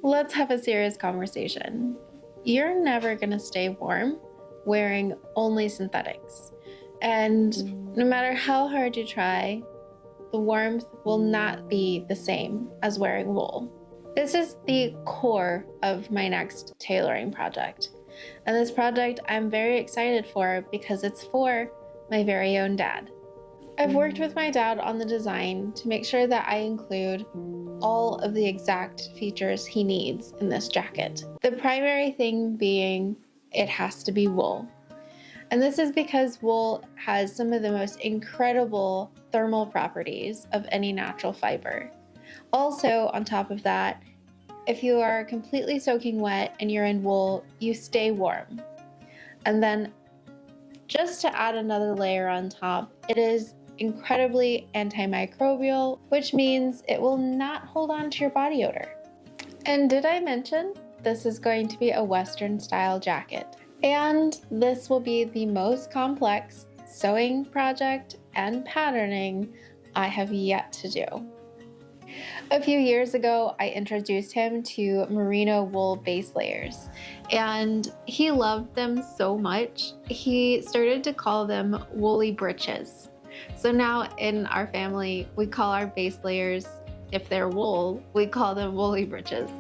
Let's have a serious conversation. You're never gonna stay warm wearing only synthetics. And no matter how hard you try, the warmth will not be the same as wearing wool. This is the core of my next tailoring project. And this project I'm very excited for because it's for my very own dad. I've worked with my dad on the design to make sure that I include all of the exact features he needs in this jacket. The primary thing being it has to be wool. And this is because wool has some of the most incredible thermal properties of any natural fiber. Also, on top of that, if you are completely soaking wet and you're in wool, you stay warm. And then just to add another layer on top, it is incredibly antimicrobial, which means it will not hold on to your body odor. And did I mention this is going to be a Western style jacket? And this will be the most complex sewing project and patterning I have yet to do. A few years ago, I introduced him to merino wool base layers, and he loved them so much, he started to call them woolly breeches. So now in our family, we call our base layers, if they're wool, we call them woolly breeches.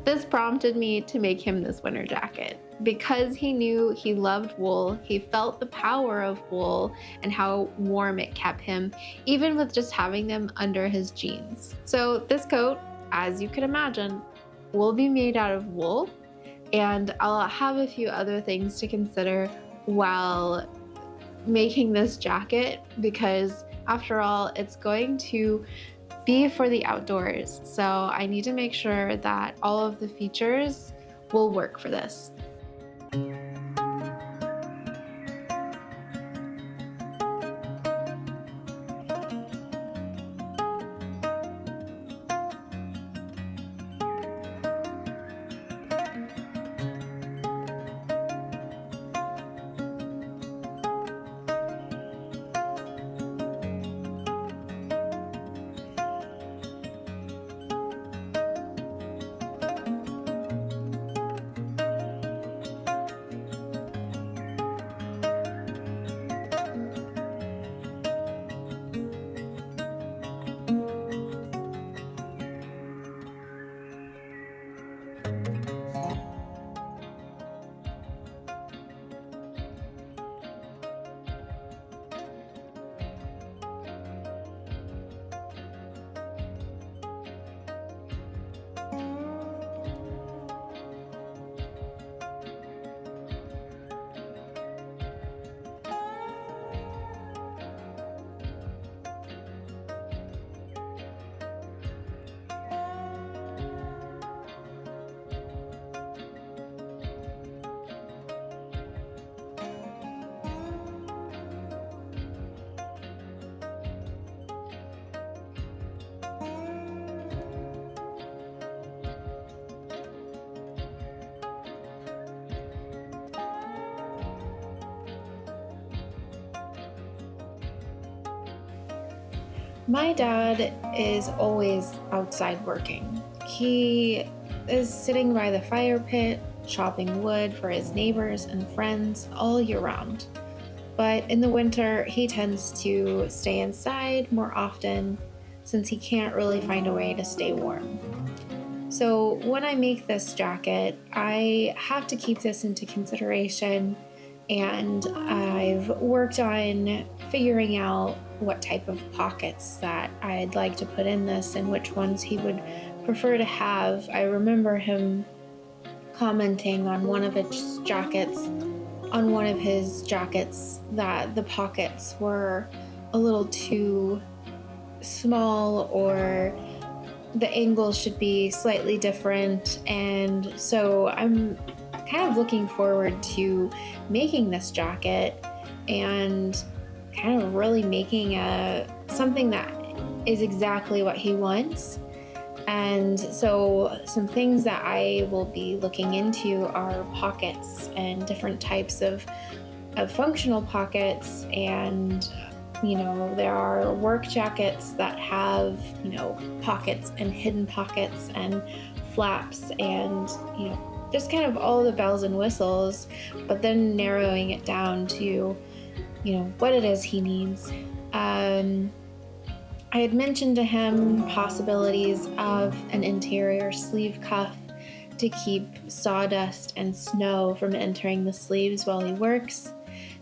This prompted me to make him this winter jacket. Because he knew he loved wool, he felt the power of wool and how warm it kept him, even with just having them under his jeans. So this coat, as you can imagine, will be made out of wool, and I'll have a few other things to consider while making this jacket, because after all, it's going to be for the outdoors. So I need to make sure that all of the features will work for this. My dad is always outside working. He is sitting by the fire pit, chopping wood for his neighbors and friends all year round. But in the winter, he tends to stay inside more often since he can't really find a way to stay warm. So when I make this jacket, I have to keep this into consideration, and I've worked on figuring out what type of pockets that I'd like to put in this and which ones he would prefer to have. I remember him commenting on one of his jackets that the pockets were a little too small, or the angle should be slightly different. And so I'm kind of looking forward to making this jacket and kind of really making something that is exactly what he wants. And so some things that I will be looking into are pockets and different types of functional pockets. And there are work jackets that have pockets and hidden pockets and flaps and just kind of all the bells and whistles, but then narrowing it down to what it is he needs. I had mentioned to him possibilities of an interior sleeve cuff to keep sawdust and snow from entering the sleeves while he works.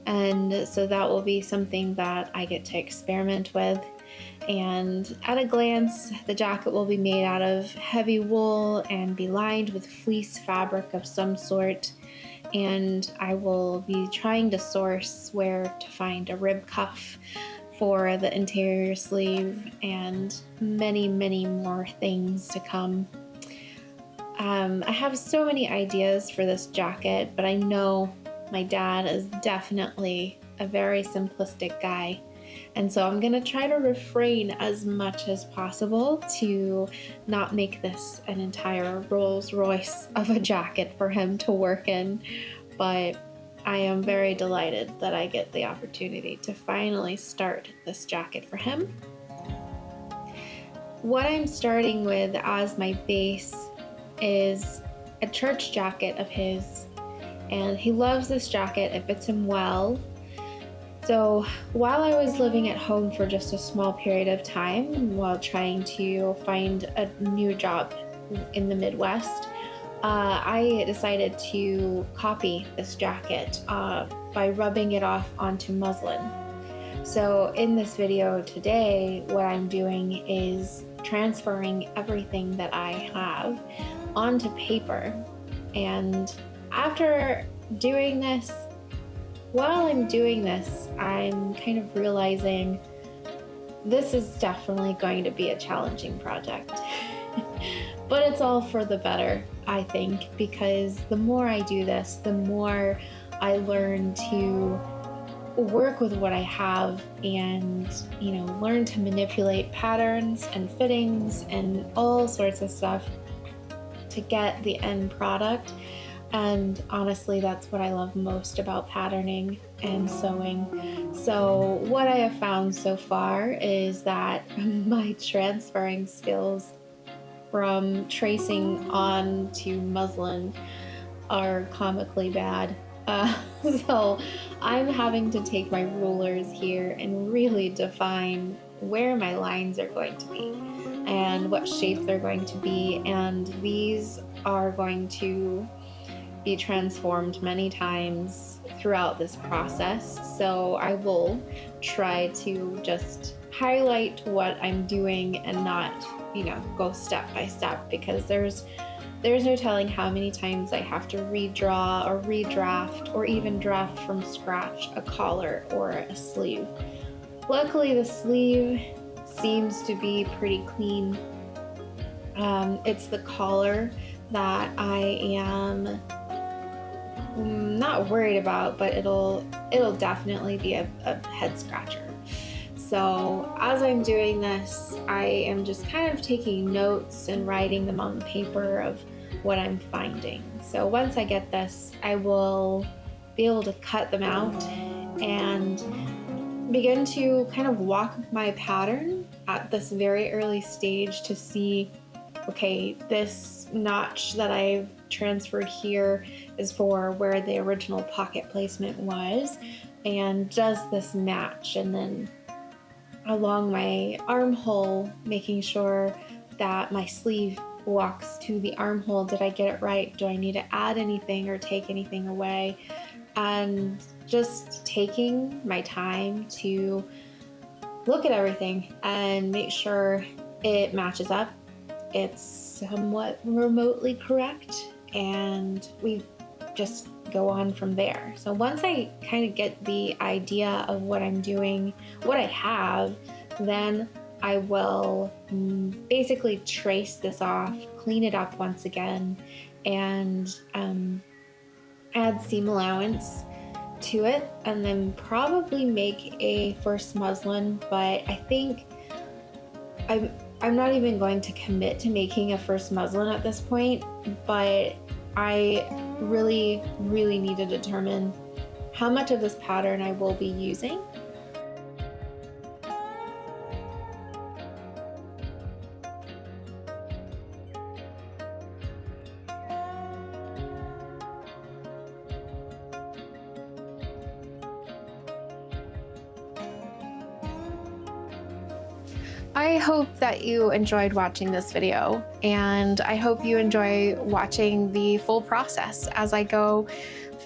And so that will be something that I get to experiment with. And at a glance, the jacket will be made out of heavy wool and be lined with fleece fabric of some sort. And I will be trying to source where to find a rib cuff for the interior sleeve, and many, many more things to come. I have so many ideas for this jacket, but I know my dad is definitely a very simplistic guy. And so I'm going to try to refrain as much as possible to not make this an entire Rolls Royce of a jacket for him to work in. But I am very delighted that I get the opportunity to finally start this jacket for him. What I'm starting with as my base is a church jacket of his, and he loves this jacket. It fits him well. So while I was living at home for just a small period of time while trying to find a new job in the Midwest, I decided to copy this jacket by rubbing it off onto muslin. So in this video today, what I'm doing is transferring everything that I have onto paper. And after doing this, while I'm doing this, I'm kind of realizing this is definitely going to be a challenging project. But it's all for the better, I think, because the more I do this, the more I learn to work with what I have and, learn to manipulate patterns and fittings and all sorts of stuff to get the end product. And honestly, that's what I love most about patterning and sewing. So what I have found so far is that my transferring skills from tracing on to muslin are comically bad. So I'm having to take my rulers here and really define where my lines are going to be and what shape they're going to be. And these are going to be transformed many times throughout this process. So I will try to just highlight what I'm doing and not go step by step, because there's no telling how many times I have to redraw or redraft or even draft from scratch a collar or a sleeve. Luckily, the sleeve seems to be pretty clean. It's the collar that I am not worried about, but it'll definitely be a head scratcher. So as I'm doing this, I am just kind of taking notes and writing them on the paper of what I'm finding. So once I get this, I will be able to cut them out and begin to kind of walk my pattern at this very early stage to see, okay, this notch that I've transferred here is for where the original pocket placement was, and does this match? And then along my armhole, making sure that my sleeve walks to the armhole. Did I get it right? Do I need to add anything or take anything away? And just taking my time to look at everything and make sure it matches up, it's somewhat remotely correct, and we just go on from there. So once I kind of get the idea of what I'm doing, what I have, then I will basically trace this off, clean it up once again, and add seam allowance to it, and then probably make a first muslin. But I think I'm not even going to commit to making a first muslin at this point, but I really need to determine how much of this pattern I will be using. I hope that you enjoyed watching this video, and I hope you enjoy watching the full process as I go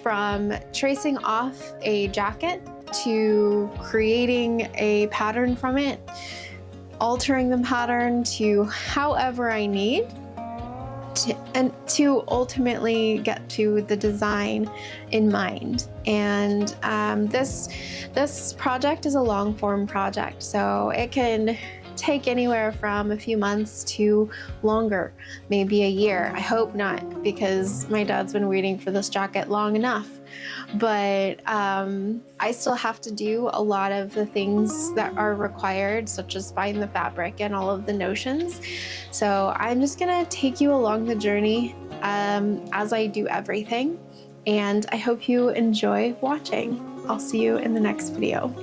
from tracing off a jacket to creating a pattern from it, altering the pattern to however I need to ultimately get to the design in mind. And this project is a long form project, so it can take anywhere from a few months to longer, maybe a year. I hope not, because my dad's been waiting for this jacket long enough. But I still have to do a lot of the things that are required, such as find the fabric and all of the notions. So I'm just gonna take you along the journey as I do everything. And I hope you enjoy watching. I'll see you in the next video.